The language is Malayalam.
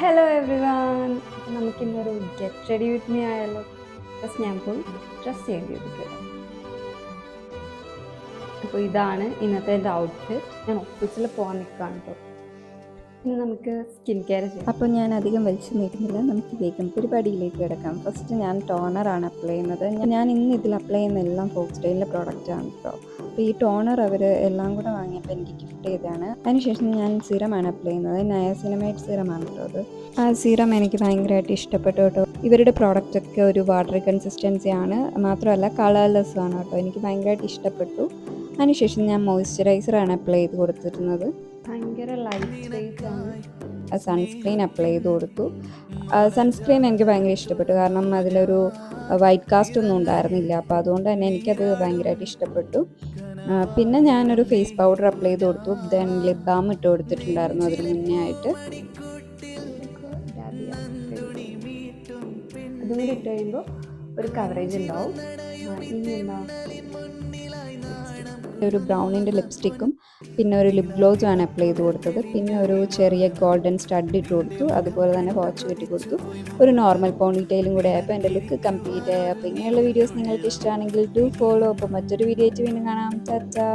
Hello every one. അപ്പം നമുക്കിന്നൊരു ഗെറ്റ് റെഡി വിത്ത് മീ ആയാലോ? ഫസ്റ്റ് ഞാൻ പോയി ഡ്രസ് ചേഞ്ച് ചെയ്തിട്ട് വരാം. അപ്പോൾ ഇതാണ് ഇന്നത്തെ എൻ്റെ ഔട്ട്ഫിറ്റ്. ഞാൻ ഓഫീസിൽ പോകാൻ നിൽക്കുകയാണ് കേട്ടോ. ഇനി നമുക്ക് സ്കിൻ കെയർ ചെയ്യാം. അപ്പോൾ ഞാൻ അധികം വലിച്ചു നീട്ടുന്നില്ല, നമുക്ക് വേഗം പരിപാടിയിലേക്ക് കിടക്കാം. ഫസ്റ്റ് ഞാൻ ടോണറാണ് അപ്ലൈ ചെയ്യുന്നത്. ഞാൻ ഇന്ന് ഇതിൽ അപ്ലൈ ചെയ്യുന്ന എല്ലാം ഫോക്സ്ടെയിലിൻ്റെ പ്രോഡക്റ്റാണ് കേട്ടോ. അപ്പോൾ ഈ ടോണർ അവർ എല്ലാം കൂടെ വാങ്ങിയപ്പോൾ എനിക്ക് ഗിഫ്റ്റ് ചെയ്തതാണ്. അതിനുശേഷം ഞാൻ സിറമാണ് അപ്ലൈ ചെയ്യുന്നത്. നയാസിനമൈഡ് സിറമാണ് കേട്ടോ അത്. ആ സിറം എനിക്ക് ഭയങ്കരമായിട്ട് ഇഷ്ടപ്പെട്ടു കേട്ടോ. ഇവരുടെ പ്രോഡക്റ്റൊക്കെ ഒരു വാട്ടറി കൺസിസ്റ്റൻസി ആണ്, മാത്രമല്ല കളർലെസ് ആണ് കേട്ടോ. എനിക്ക് ഭയങ്കരമായിട്ട് ഇഷ്ടപ്പെട്ടു. അതിനുശേഷം ഞാൻ മോയ്സ്ചറൈസറാണ് അപ്ലൈ ചെയ്ത് കൊടുത്തിരുന്നത്. ഭയങ്കര ലൈറ്റ് വെയ്റ്റ് ആണ്. സൺസ്ക്രീൻ അപ്ലൈ ചെയ്ത് കൊടുത്തു. സൺസ്ക്രീൻ എനിക്ക് ഭയങ്കര ഇഷ്ടപ്പെട്ടു, കാരണം അതിലൊരു വൈറ്റ് കാസ്റ്റ് ഒന്നും ഉണ്ടായിരുന്നില്ല. അപ്പോൾ അതുകൊണ്ട് തന്നെ എനിക്കത് ഭയങ്കരമായിട്ട് ഇഷ്ടപ്പെട്ടു. പിന്നെ ഞാനൊരു ഫേസ് പൗഡർ അപ്ലൈ ചെയ്ത് കൊടുത്തു. ദെൻ ലിപ് ബാം ഇട്ട് കൊടുത്തിട്ടുണ്ടായിരുന്നു അതിന് മുന്നേ ആയിട്ട്. അതും കൂടി ഇട്ട് കഴിയുമ്പോൾ ഒരു കവറേജ് ഉണ്ടാവും. ഇനി എന്താ, ഒരു ബ്രൗണിൻ്റെ ലിപ്സ്റ്റിക്കും പിന്നെ ഒരു ലിപ് ഗ്ലോസുമാണ് അപ്ലൈ ചെയ്ത് കൊടുത്തത്. പിന്നെ ഒരു ചെറിയ ഗോൾഡൻ സ്റ്റഡ് ഇട്ട് കൊടുത്തു. അതുപോലെ തന്നെ വാച്ച് കെട്ടി കൊടുത്തു. ഒരു നോർമൽ പോണിറ്റെയിലും കൂടെ ആയപ്പോൾ എൻ്റെ ലുക്ക് കംപ്ലീറ്റ് ആയി. അപ്പോൾ ഇങ്ങനെയുള്ള വീഡിയോസ് നിങ്ങൾക്ക് ഇഷ്ടമാണെങ്കിൽ ഡു ഫോളോ. അപ്പോൾ മറ്റൊരു വീഡിയോ ആയിട്ട് വീണ്ടും കാണാം. ടാറ്റാ.